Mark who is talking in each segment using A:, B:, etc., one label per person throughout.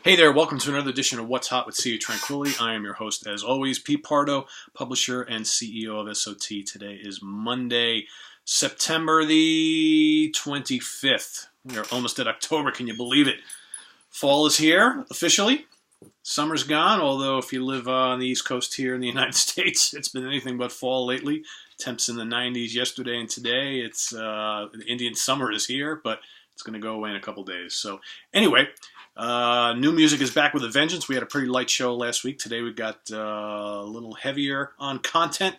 A: Hey there, welcome to another edition of What's Hot with CEO Tranquility. I am your host, as always, Pete Pardo, publisher and CEO of SOT. Today is Monday, September the 25th. We are almost at October, can you believe it? Fall is here, officially. Summer's gone, although if you live on the East Coast here in the United States, it's been anything but fall lately. Temps in the 90s yesterday and today. It's the Indian summer is here, but it's going to go away in a couple days. So anyway, new music is back with a vengeance. We had a pretty light show last week. Today we've got a little heavier on content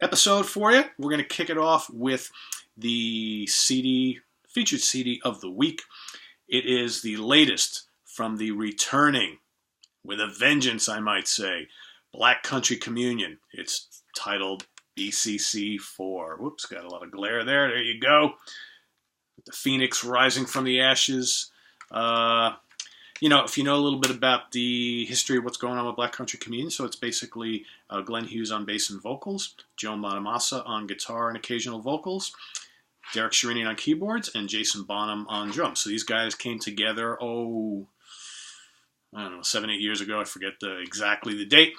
A: episode for you. We're going to kick it off with the featured CD of the week. It is the latest from the returning, with a vengeance, I might say, Black Country Communion. It's titled BCC4. Whoops, got a lot of glare there. There you go. The phoenix rising from the ashes. If you know a little bit about the history of what's going on with Black Country Communion, so it's basically Glenn Hughes on bass and vocals, Joe Bonamassa on guitar and occasional vocals, Derek Sherinian on keyboards, and Jason Bonham on drums. So these guys came together, 7, 8 years ago. I forget exactly the date.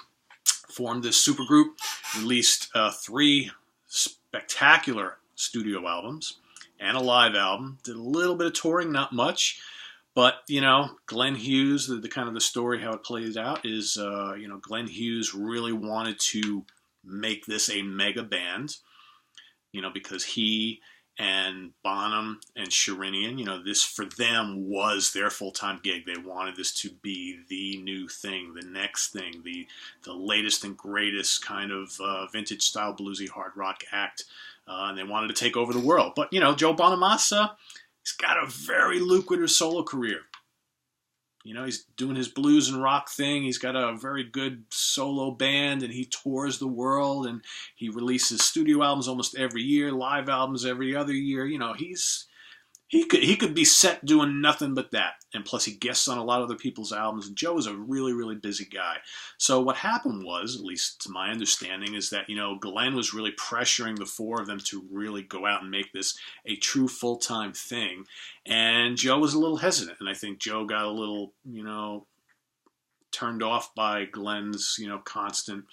A: Formed this supergroup, released 3 spectacular studio albums and a live album. Did a little bit of touring, not much. But, Glenn Hughes, the kind of the story, how it plays out is, Glenn Hughes really wanted to make this a mega band, because he and Bonham and Sherinian, this for them was their full-time gig. They wanted this to be the new thing, the next thing, the latest and greatest kind of vintage-style bluesy hard rock act. And they wanted to take over the world. But, Joe Bonamassa, he's got a very lucrative solo career. He's doing his blues and rock thing. He's got a very good solo band, and he tours the world, and he releases studio albums almost every year, live albums every other year. He could be set doing nothing but that. And plus he guests on a lot of other people's albums. And Joe is a really, really busy guy. So what happened was, at least to my understanding, is that, Glenn was really pressuring the 4 of them to really go out and make this a true full-time thing. And Joe was a little hesitant. And I think Joe got a little, turned off by Glenn's, constant,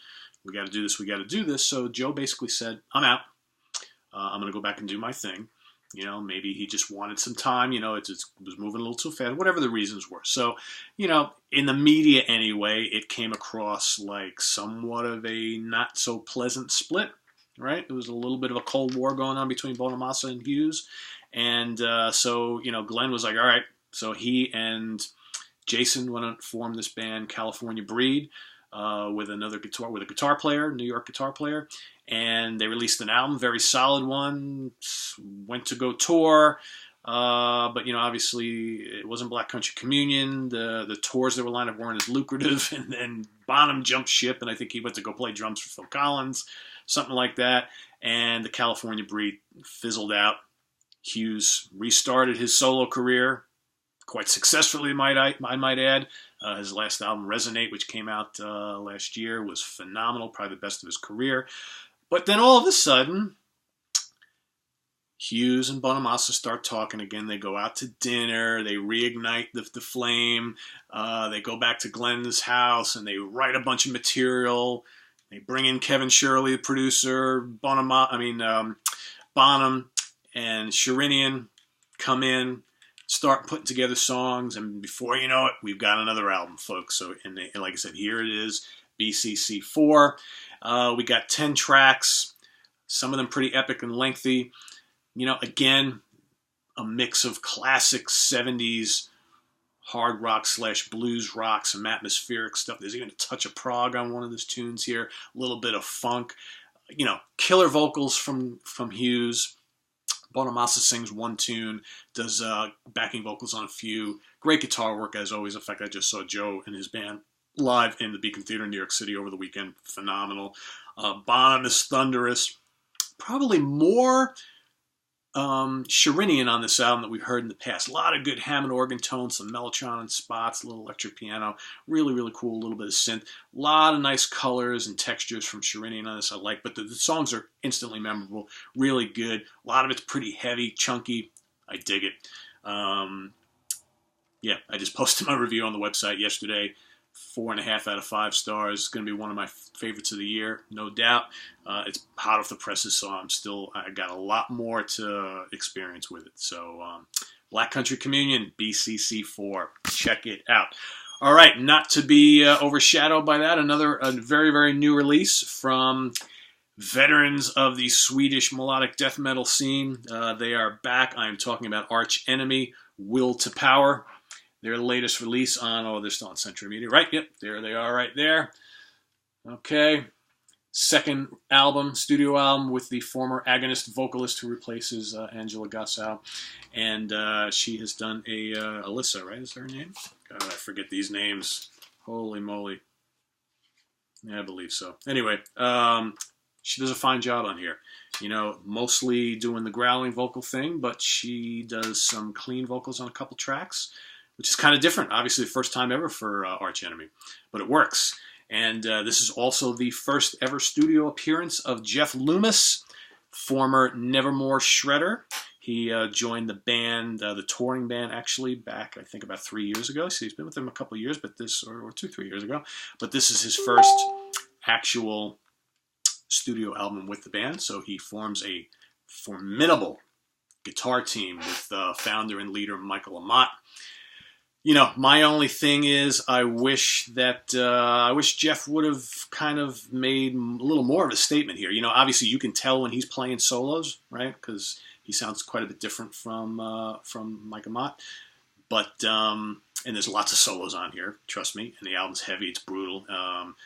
A: we got to do this. So Joe basically said, I'm out. I'm going to go back and do my thing. Maybe he just wanted some time. It just was moving a little too fast, whatever the reasons were. So, in the media anyway, it came across like somewhat of a not so pleasant split, right? There was a little bit of a Cold War going on between Bonamassa and Hughes. And so, Glenn was like, all right. So he and Jason went to form this band, California Breed, with a guitar player, New York guitar player. And they released an album, very solid one, went to go tour, but, obviously it wasn't Black Country Communion. The tours that were lined up weren't as lucrative, and then Bonham jumped ship, and I think he went to go play drums for Phil Collins, something like that, and the California Breed fizzled out. Hughes restarted his solo career, quite successfully, I might add. His last album, Resonate, which came out last year, was phenomenal, probably the best of his career. But then all of a sudden, Hughes and Bonamassa start talking again. They go out to dinner. They reignite the flame. They go back to Glenn's house, and they write a bunch of material. They bring in Kevin Shirley, the producer. Bonham and Sherinian come in, start putting together songs, and before you know it, we've got another album, folks. So, and like I said, here it is, BCC4. We got 10 tracks, some of them pretty epic and lengthy. Again, a mix of classic 70s hard rock / blues rock, some atmospheric stuff. There's even a touch of prog on one of those tunes here, a little bit of funk. Killer vocals from Hughes. Bonamassa sings one tune, does backing vocals on a few. Great guitar work, as always. In fact, I just saw Joe and his band live in the Beacon Theater in New York City over the weekend. Phenomenal. Bonham is thunderous. Probably more Sherinian on this album that we've heard in the past. A lot of good Hammond organ tones, some Mellotron spots, a little electric piano. Really, really cool. A little bit of synth. A lot of nice colors and textures from Sherinian on this I like. But the songs are instantly memorable. Really good. A lot of it's pretty heavy, chunky. I dig it. yeah, I just posted my review on the website yesterday. 4.5 out of 5 stars. It's going to be one of my favorites of the year, no doubt. It's hot off the presses, so I got a lot more to experience with it. So, Black Country Communion, BCC4. Check it out. All right, not to be overshadowed by that, a very, very new release from veterans of the Swedish melodic death metal scene. They are back. I'm talking about Arch Enemy, Will to Power. Their latest release on, they're still on Century Media. Right, yep, there they are right there. Okay. Second album, studio album with the former Agonist vocalist who replaces Angela Gossow. And she has done Alyssa, right, is her name? God, I forget these names. Holy moly. Yeah, I believe so. Anyway, she does a fine job on here. You know, mostly doing the growling vocal thing, but she does some clean vocals on a couple tracks, which is kind of different. Obviously, the first time ever for Arch Enemy, but it works. And this is also the first ever studio appearance of Jeff Loomis, former Nevermore shredder. He joined the band, the touring band, actually, back, I think, about 3 years ago. So he's been with them a couple of years, but or 2-3 years ago. But this is his first actual studio album with the band. So he forms a formidable guitar team with founder and leader Michael Amott. You know, my only thing is I wish Jeff would have kind of made a little more of a statement here. You know, obviously you can tell when he's playing solos, right? Because he sounds quite a bit different from Mike Amott. But and there's lots of solos on here, trust me. And the album's heavy, it's brutal.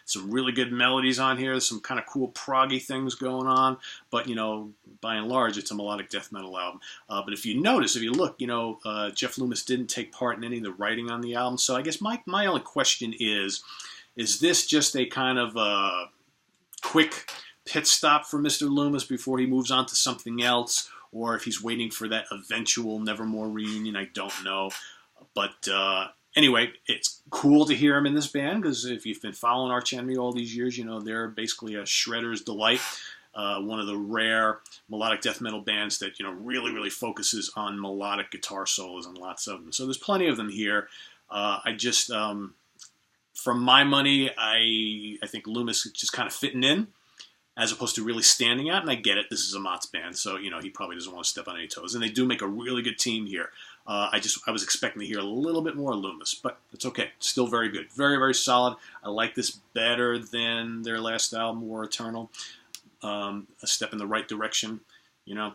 A: Some really good melodies on here. There's some kind of cool proggy things going on. But, you know, by and large, it's a melodic death metal album. But if you notice, if you look, you know, Jeff Loomis didn't take part in any of the writing on the album. So I guess my only question is this just a kind of quick pit stop for Mr. Loomis before he moves on to something else? Or if he's waiting for that eventual Nevermore reunion, I don't know. But anyway, it's cool to hear him in this band, because if you've been following Arch Enemy all these years, you know they're basically a shredder's delight. One of the rare melodic death metal bands that, you know, really, really focuses on melodic guitar solos, and lots of them. So there's plenty of them here. I just, from my money, I think Loomis is just kind of fitting in, as opposed to really standing out. And I get it, this is a Mott's band, so, you know, he probably doesn't want to step on any toes. And they do make a really good team here. I was expecting to hear a little bit more Loomis, but it's okay. Still very good. Very, very solid. I like this better than their last album, War Eternal. A step in the right direction. You know,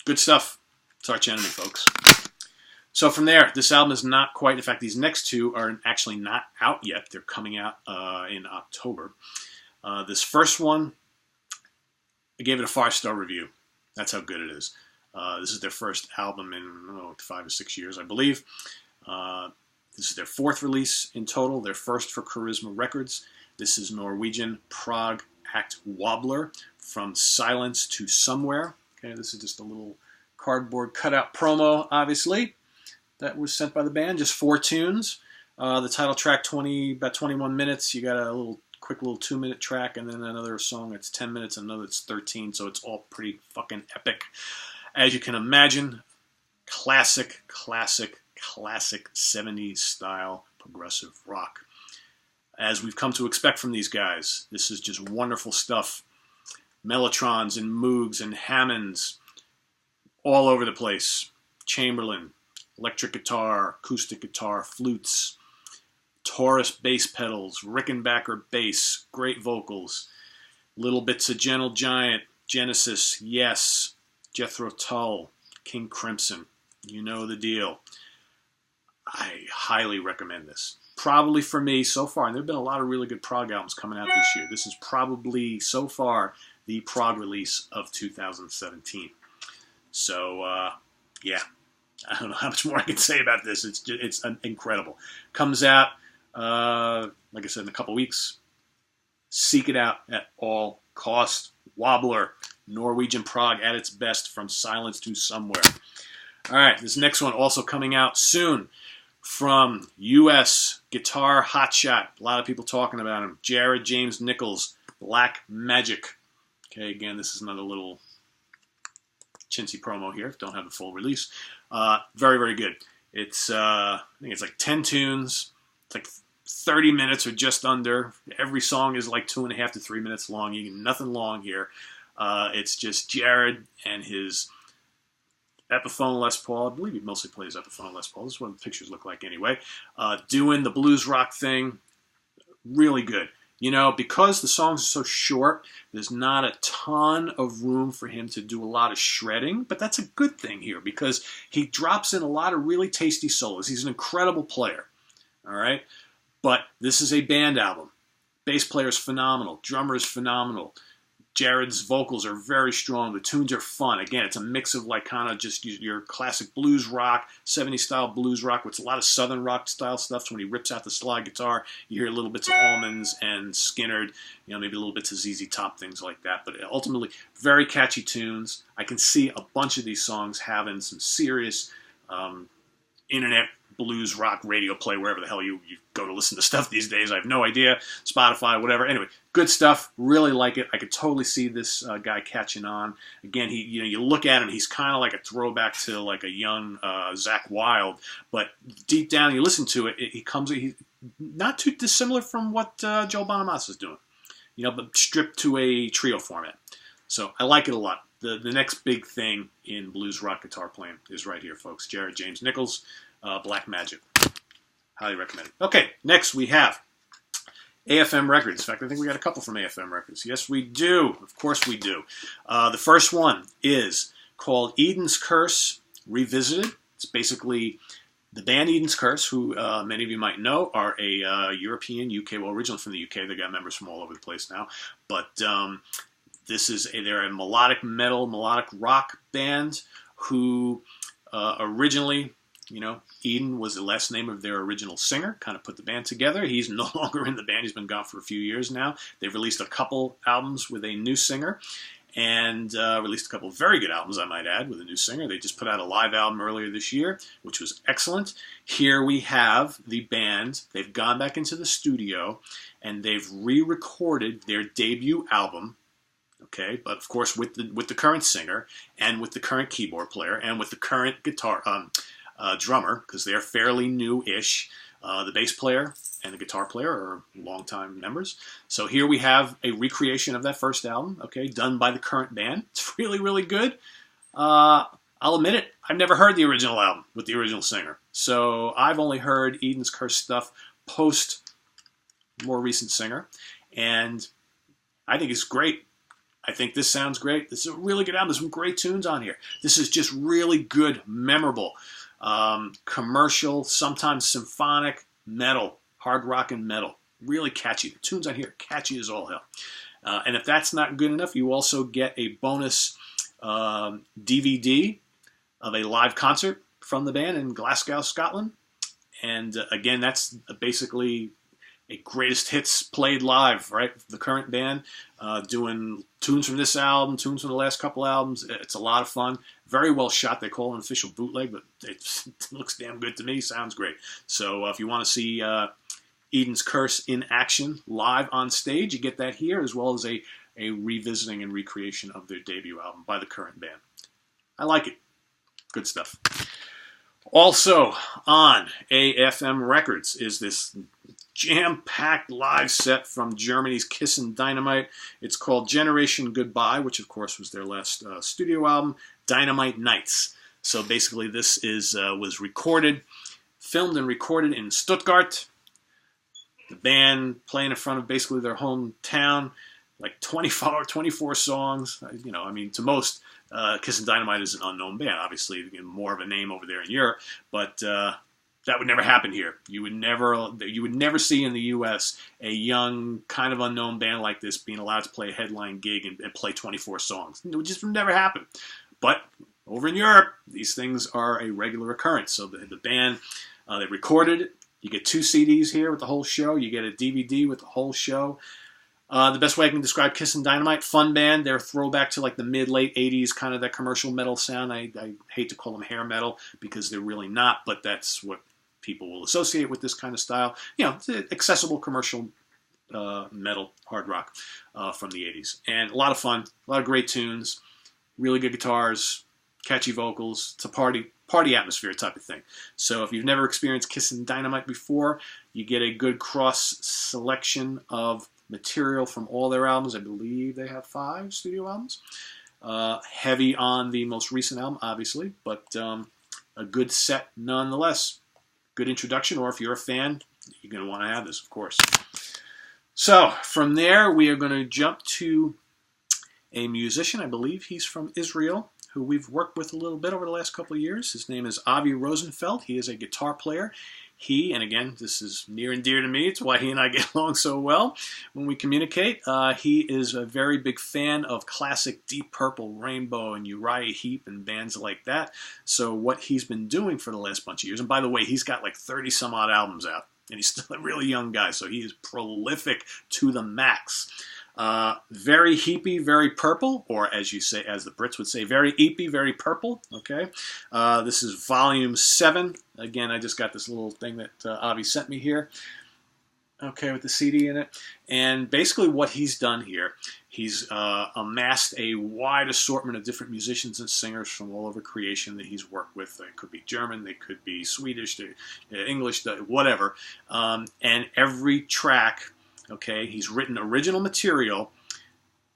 A: good stuff. It's Arch Enemy, folks. So from there, this album is not quite, in fact, these next two are actually not out yet. They're coming out in October. This first one, I gave it a 5-star review. That's how good it is. This is their first album in 5 or 6 years, I believe. This is their 4th release in total, their first for Charisma Records. This is Norwegian prog act Wobbler, From Silence to Somewhere. Okay, this is just a little cardboard cutout promo, obviously, that was sent by the band. Just 4 tunes. The title track, about 21 minutes. You got a quick little 2-minute track, and then another song that's 10 minutes, and another that's 13, so it's all pretty fucking epic. As you can imagine, classic 70s style progressive rock. As we've come to expect from these guys, this is just wonderful stuff. Mellotrons and Moogs and Hammonds all over the place. Chamberlin, electric guitar, acoustic guitar, flutes, Taurus bass pedals, Rickenbacker bass, great vocals, little bits of Gentle Giant, Genesis, Yes, Jethro Tull, King Crimson. You know the deal. I highly recommend this. Probably for me so far, and there have been a lot of really good prog albums coming out this year. This is probably so far the prog release of 2017. So, yeah, I don't know how much more I can say about this. It's incredible. Comes out, like I said, in a couple weeks. Seek it out at all costs. Wobbler, Norwegian prog at its best, From Silence to Somewhere. All right, this next one also coming out soon from U.S. guitar hotshot. A lot of people talking about him. Jared James Nichols, Black Magic. Okay, again, this is another little chintzy promo here. Don't have the full release. Very, very good. It's I think it's like 10 tunes. It's like 30 minutes or just under. Every song is like 2.5 to 3 minutes long. You get nothing long here. It's just Jared and his Epiphone Les Paul. I believe he mostly plays Epiphone Les Paul. This is what the pictures look like anyway. Doing the blues rock thing. Really good. You know, because the songs are so short, there's not a ton of room for him to do a lot of shredding, but that's a good thing here because he drops in a lot of really tasty solos. He's an incredible player, all right? But this is a band album. Bass player is phenomenal. Drummer is phenomenal. Jared's vocals are very strong. The tunes are fun. Again, it's a mix of like kind of just your classic blues rock, 70s style blues rock, with a lot of southern rock style stuff. So when he rips out the slide guitar, you hear little bits of Almonds and Skinnerd, you know, maybe a little bits of ZZ Top, things like that. But ultimately, very catchy tunes. I can see a bunch of these songs having some serious internet blues rock radio play wherever the hell you go to listen to stuff these days. I have no idea. Spotify, whatever. Anyway, good stuff. Really like it. I could totally see this guy catching on. Again, you look at him, he's kind of like a throwback to like a young Zakk Wylde, but deep down, you listen to it, he's not too dissimilar from what Joe Bonamassa is doing, you know, but stripped to a trio format. So I like it a lot. The next big thing in blues rock guitar playing is right here, folks. Jared James Nichols. Black Magic. Highly recommend it. Okay, next we have AFM Records. In fact, I think we got a couple from AFM Records. Yes, we do. Of course we do. The first one is called Eden's Curse Revisited. It's basically the band Eden's Curse, who many of you might know, are a European, UK, well, originally from the UK. They got members from all over the place now. But they're a melodic metal, melodic rock band who originally... You know, Eden was the last name of their original singer, kind of put the band together. He's no longer in the band. He's been gone for a few years now. They've released a couple albums with a new singer and released a couple of very good albums, I might add, with a new singer. They just put out a live album earlier this year, which was excellent. Here we have the band. They've gone back into the studio and they've re-recorded their debut album. Okay, but of course with the current singer and with the current keyboard player and with the current guitar drummer, because they're fairly new-ish. The bass player and the guitar player are longtime members. So here we have a recreation of that first album, okay, done by the current band. It's really, really good. I'll admit it, I've never heard the original album with the original singer. So I've only heard Eden's Curse stuff post more recent singer. And I think it's great. I think this sounds great. This is a really good album. There's some great tunes on here. This is just really good, memorable, commercial, sometimes symphonic metal, hard rock and metal. Really catchy. The tunes on here are catchy as all hell. And if that's not good enough, you also get a bonus DVD of a live concert from the band in Glasgow, Scotland. And again, that's basically a greatest hits played live, right? The current band doing tunes from this album, tunes from the last couple albums. It's a lot of fun. Very well shot. They call it an official bootleg, but it looks damn good to me. Sounds great. So if you want to see Eden's Curse in action live on stage, you get that here, as well as a revisiting and recreation of their debut album by the current band. I like it. Good stuff. Also on AFM Records is this jam-packed live set from Germany's Kissin Dynamite. It's called Generation Goodbye, which of course was their last studio album, Dynamite Nights. So basically this was filmed and recorded in Stuttgart. The band playing in front of basically their hometown, like 24 songs. You know, I mean, to most, Kissin Dynamite is an unknown band, obviously more of a name over there in Europe, but that would never happen here. You would never see in the U.S. a young, kind of unknown band like this being allowed to play a headline gig and play 24 songs. It would just never happen. But over in Europe, these things are a regular occurrence. So the band, they recorded it. You get 2 CDs here with the whole show. You get a DVD with the whole show. The best way I can describe Kissin Dynamite, fun band. They're a throwback to like the mid-late 80s, kind of that commercial metal sound. I hate to call them hair metal because they're really not, but that's what people will associate with this kind of style. You know, it's accessible commercial metal, hard rock from the 80s. And a lot of fun, a lot of great tunes, really good guitars, catchy vocals. It's a party. party atmosphere type of thing. So if you've never experienced Kissin Dynamite before, you get a good cross selection of material from all their albums. I believe they have 5 studio albums. Heavy on the most recent album, obviously, but a good set nonetheless. Good introduction, or if you're a fan, you're going to want to have this, of course. So from there, we are going to jump to a musician. I believe he's from Israel, who we've worked with a little bit over the last couple of years. His name is Avi Rosenfeld. He is a guitar player. He, and again, this is near and dear to me. It's why he and I get along so well when we communicate. He is a very big fan of classic Deep Purple, Rainbow, and Uriah Heep and bands like that. So what he's been doing for the last bunch of years, and by the way, he's got like 30-some-odd albums out, and he's still a really young guy, so he is prolific to the max. Very heapy, very purple, or as you say, as the Brits would say, very eepy, very purple. Okay, this is volume 7. Again, I just got this little thing that Avi sent me here. Okay, with the CD in it, and basically what he's done here, he's amassed a wide assortment of different musicians and singers from all over creation that he's worked with. They could be German, they could be Swedish, English, whatever, and every track. Okay, he's written original material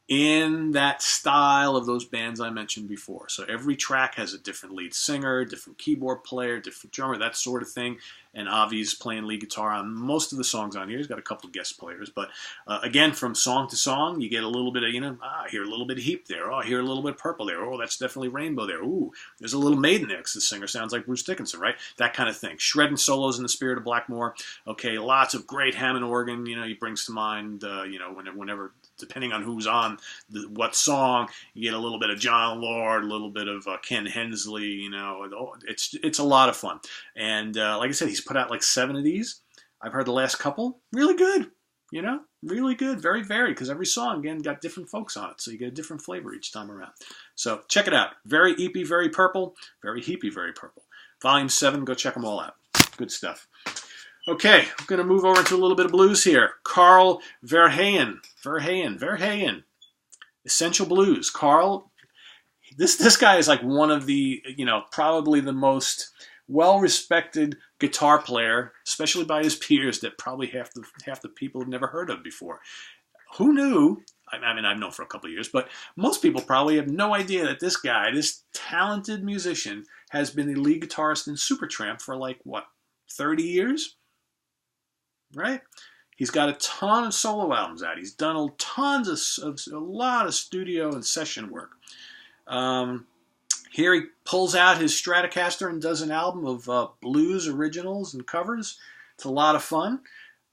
A: in that style of those bands I mentioned before. So every track has a different lead singer, different keyboard player, different drummer, that sort of thing. And Avi's playing lead guitar on most of the songs on here. He's got a couple of guest players. But again, from song to song, you get a little bit of, I hear a little bit of Heap there. Oh, I hear a little bit of Purple there. Oh, that's definitely Rainbow there. Ooh, there's a little Maiden there because the singer sounds like Bruce Dickinson, right? That kind of thing. Shredding solos in the spirit of Blackmore. Okay, lots of great Hammond organ. He brings to mind, whenever, depending on who's on what song, you get a little bit of John Lord, a little bit of Ken Hensley. It's a lot of fun. And like I said, he's put out like 7 of these. I've heard the last couple. Really good. Really good. Very varied because every song, again, got different folks on it. So you get a different flavor each time around. So check it out. Very eepy, very purple. Very heapy, very purple. Volume 7. Go check them all out. Good stuff. Okay, I'm going to move over to a little bit of blues here. Carl Verheyen. Verheyen. Essential Blues. Carl, this guy is like one of the, probably the most well-respected guitar player, especially by his peers, that probably half the people have never heard of before. Who knew? I mean, I've known for a couple of years, but most people probably have no idea that this guy, this talented musician, has been the lead guitarist in Supertramp for 30 years? Right? He's got a ton of solo albums out. He's done a lot of studio and session work. Here he pulls out his Stratocaster and does an album of blues originals and covers. It's a lot of fun.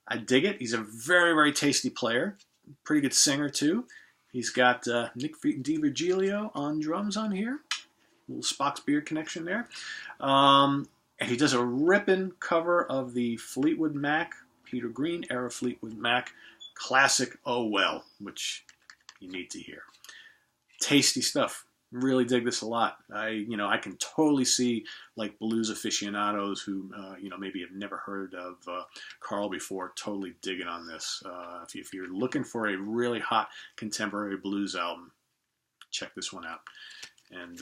A: I dig it. He's a very, very tasty player. Pretty good singer, too. He's got Nick DiVirgilio on drums on here. Little Spock's Beard connection there. And he does a ripping cover of the Fleetwood Mac, Peter Green era Fleetwood Mac classic Oh Well, which you need to hear. Tasty stuff. Really dig this a lot. I can totally see blues aficionados who maybe have never heard of Carl before totally digging on this. If you're looking for a really hot contemporary blues album, check this one out. And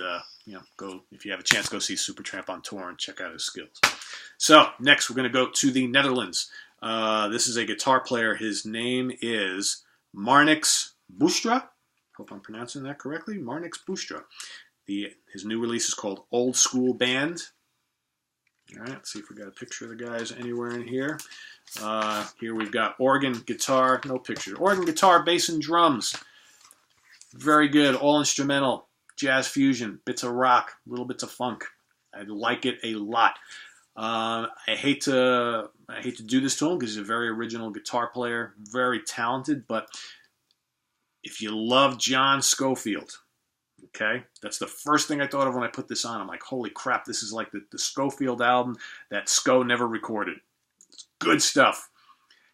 A: go, if you have a chance, go see Supertramp on tour and check out his skills. So next we're going to go to the Netherlands. This is a guitar player. His name is Marnix Busstra. Hope I'm pronouncing that correctly. Marnix Busstra. His new release is called Old School Band. All right, let's see if we got a picture of the guys anywhere in here. Here we've got organ, guitar, no picture. Organ, guitar, bass, and drums. Very good, all instrumental, jazz fusion, bits of rock, little bits of funk. I like it a lot. I hate to do this to him because he's a very original guitar player, very talented, but if you love John Scofield, okay, that's the first thing I thought of when I put this on. I'm like, holy crap, this is like the Scofield album that Sco never recorded. It's good stuff.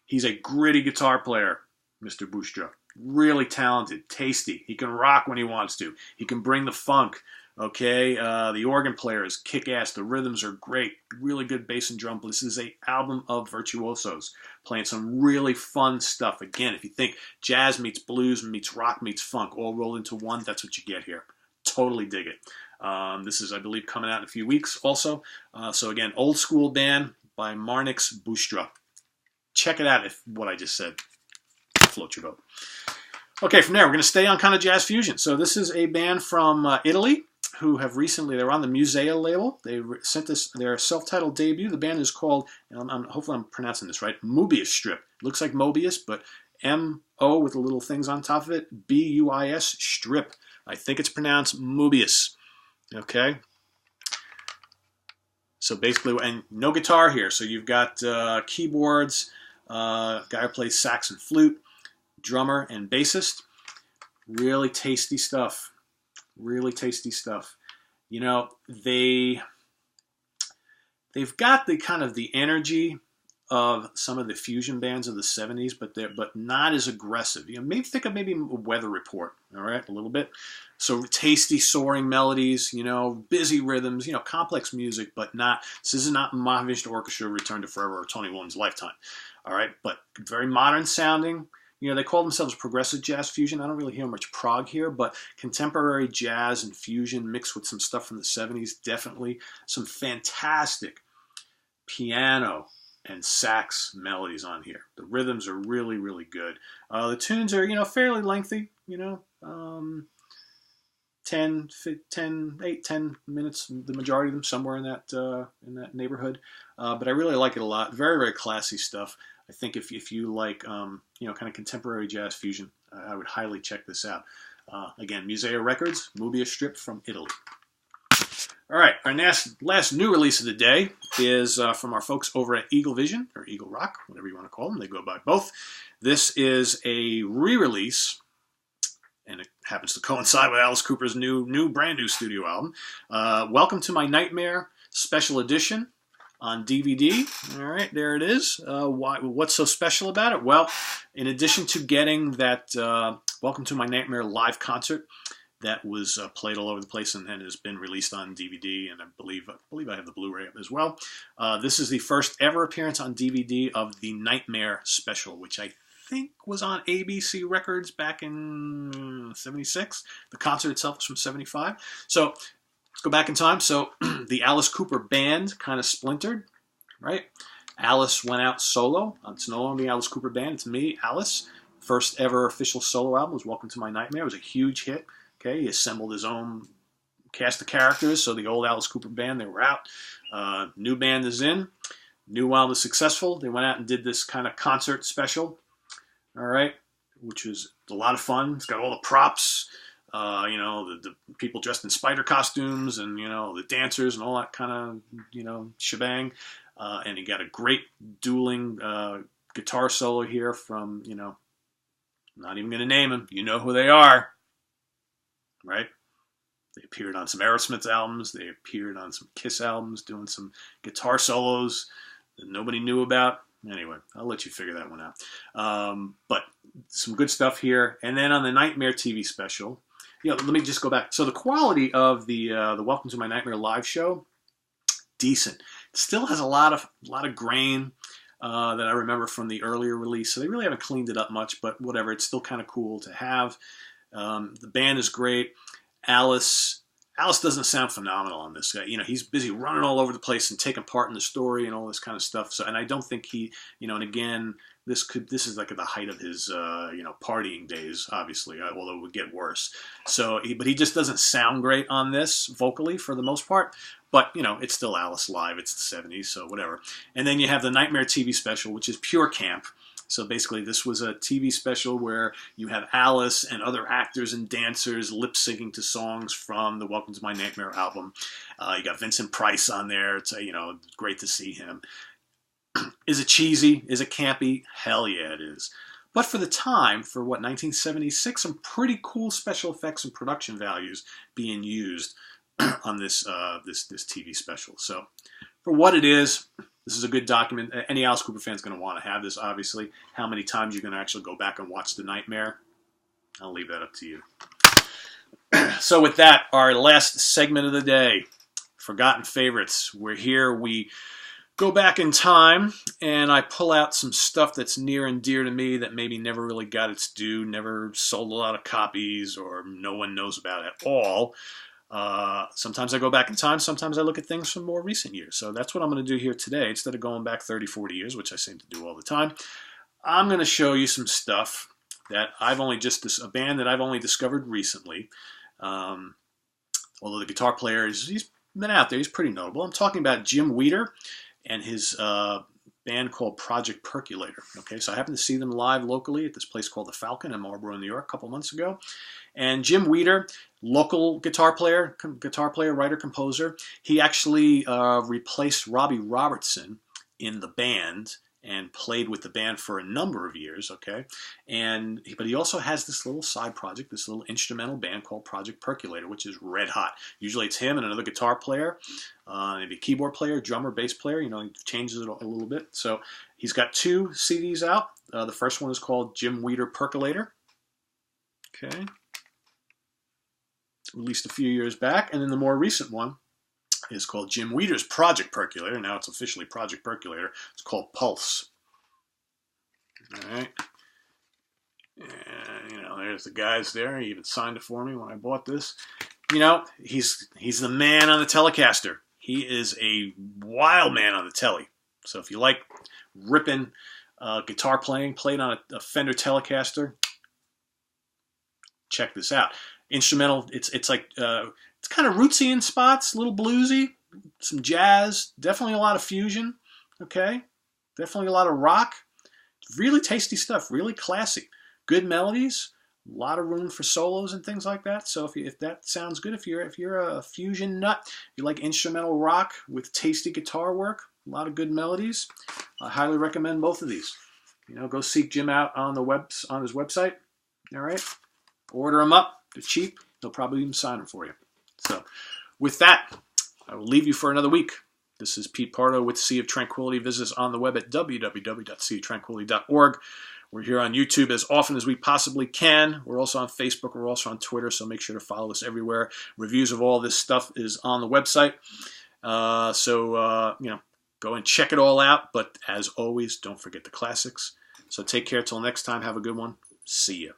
A: He's a gritty guitar player, Mr. Busstra. Really talented, tasty. He can rock when he wants to. He can bring the funk. Okay, the organ player is kick-ass. The rhythms are great. Really good bass and drum. This is an album of virtuosos playing some really fun stuff. Again, if you think jazz meets blues meets rock meets funk all rolled into one, that's what you get here. Totally dig it. This is, I believe, coming out in a few weeks also. So again, old school band by Marnix Busstra. Check it out if what I just said floats your boat. Okay, from there, we're going to stay on kind of jazz fusion. So this is a band from Italy who have recently, they're on the Musea label. They sent us their self-titled debut. The band is called, and hopefully I'm pronouncing this right, Mobius Strip. It looks like Mobius, but M-O with the little things on top of it, B-U-I-S, Strip. I think it's pronounced Mobius. Okay? So basically, and no guitar here. So you've got keyboards, guy who plays sax and flute, drummer and bassist. Really tasty stuff. Really tasty stuff. You know, they've got the kind of the energy of some of the fusion bands of the 70s, but not as aggressive. You know, maybe think of maybe a Weather Report, all right, a little bit. So tasty, soaring melodies, you know, busy rhythms, you know, complex music, but not, this is not Mahavishnu Orchestra, Return to Forever, or Tony Williams' Lifetime, all right, but very modern sounding. You know, they call themselves progressive jazz fusion. I don't really hear much prog here, but contemporary jazz and fusion mixed with some stuff from the 70s, definitely. Some fantastic piano and sax melodies on here. The rhythms are really, really good. The tunes are, you know, fairly lengthy, you know, 8, 10 minutes, the majority of them, somewhere in that neighborhood. But I really like it a lot. Very, very classy stuff. I think if you like, you know, kind of contemporary jazz fusion, I would highly check this out. Again, Musea Records, Mobius Strip from Italy. All right, our last new release of the day is from our folks over at Eagle Vision, or Eagle Rock, whatever you want to call them. They go by both. This is a re-release, and it happens to coincide with Alice Cooper's brand new studio album. Welcome to My Nightmare Special Edition on DVD. All right, there it is. What's so special about it? Well, in addition to getting that Welcome to My Nightmare live concert that was played all over the place and has been released on DVD, and I believe I have the Blu-ray up as well. This is the first ever appearance on DVD of the Nightmare special, which I think was on ABC Records back in '76. The concert itself was from '75. So let's go back in time. So the Alice Cooper band kind of splintered, right? Alice went out solo. It's no longer the Alice Cooper band. It's me, Alice. First ever official solo album was Welcome to My Nightmare. It was a huge hit. Okay, he assembled his own cast of characters. So the old Alice Cooper band, they were out. New band is in. New album is successful. They went out and did this kind of concert special. All right, which was a lot of fun. It's got all the props. You know, the people dressed in spider costumes, and, you know, the dancers and all that kind of, you know, shebang. And he got a great dueling guitar solo here from, you know, I'm not even going to name them. You know who they are, right? They appeared on some Aerosmith albums. They appeared on some Kiss albums, doing some guitar solos that nobody knew about. Anyway, I'll let you figure that one out. But some good stuff here. And then on the Nightmare TV special, you know, let me just go back. So the quality of the Welcome to My Nightmare live show, decent. It still has a lot of grain that I remember from the earlier release. So they really haven't cleaned it up much, but whatever. It's still kind of cool to have. The band is great. Alice doesn't sound phenomenal on this guy. You know, he's busy running all over the place and taking part in the story and all this kind of stuff. So, and I don't think he, you know, and again, this is like at the height of his, you know, partying days, obviously, although it would get worse. So, but he just doesn't sound great on this vocally for the most part. But, you know, it's still Alice live. It's the 70s, so whatever. And then you have the Nightmare TV special, which is pure camp. So basically, this was a TV special where you have Alice and other actors and dancers lip-syncing to songs from the Welcome to My Nightmare album. You got Vincent Price on there. It's, you know, great to see him. Is it cheesy? Is it campy? Hell yeah, it is. But for the time, for what, 1976, some pretty cool special effects and production values being used on this this TV special. So for what it is, this is a good document. Any Alice Cooper fan is going to want to have this, obviously. How many times you're going to actually go back and watch The Nightmare, I'll leave that up to you. So with that, our last segment of the day, Forgotten Favorites. We're here, we go back in time, and I pull out some stuff that's near and dear to me that maybe never really got its due, never sold a lot of copies, or no one knows about at all. Sometimes I go back in time. Sometimes I look at things from more recent years. So that's what I'm going to do here today. Instead of going back 30, 40 years, which I seem to do all the time, I'm going to show you some stuff that a band that I've only discovered recently. Although the guitar player he's been out there, he's pretty notable. I'm talking about Jim Weider and his band called Project Percolator. Okay, so I happened to see them live locally at this place called the Falcon in Marlboro, New York, a couple months ago. And Jim Weider, local guitar player, writer, composer, he actually replaced Robbie Robertson in the band and played with the band for a number of years, okay? But he also has this little side project, this little instrumental band called Project Percolator, which is red hot. Usually it's him and another guitar player, maybe a keyboard player, drummer, bass player, he changes it a little bit. So he's got 2 CDs out. The first one is called Jim Weider Percolator, okay? Released a few years back. And then the more recent one is called Jim Weider's Project Percolator. Now it's officially Project Percolator. It's called Pulse. All right. And, there's the guys there. He even signed it for me when I bought this. He's the man on the Telecaster. He is a wild man on the Telly. So if you like ripping guitar played on a Fender Telecaster, check this out. Instrumental, it's like it's kind of rootsy in spots, a little bluesy, some jazz, definitely a lot of fusion, okay? Definitely a lot of rock. Really tasty stuff, really classy. Good melodies, a lot of room for solos and things like that. So if that sounds good, if you're a fusion nut, you like instrumental rock with tasty guitar work, a lot of good melodies, I highly recommend both of these. Go seek Jim out on his website. All right, order them up. They're cheap. They'll probably even sign them for you. So with that, I will leave you for another week. This is Pete Pardo with Sea of Tranquility. Visit us on the web at www.seaoftranquility.org. We're here on YouTube as often as we possibly can. We're also on Facebook. We're also on Twitter, so make sure to follow us everywhere. Reviews of all this stuff is on the website. Go and check it all out. But as always, don't forget the classics. So take care till next time. Have a good one. See ya.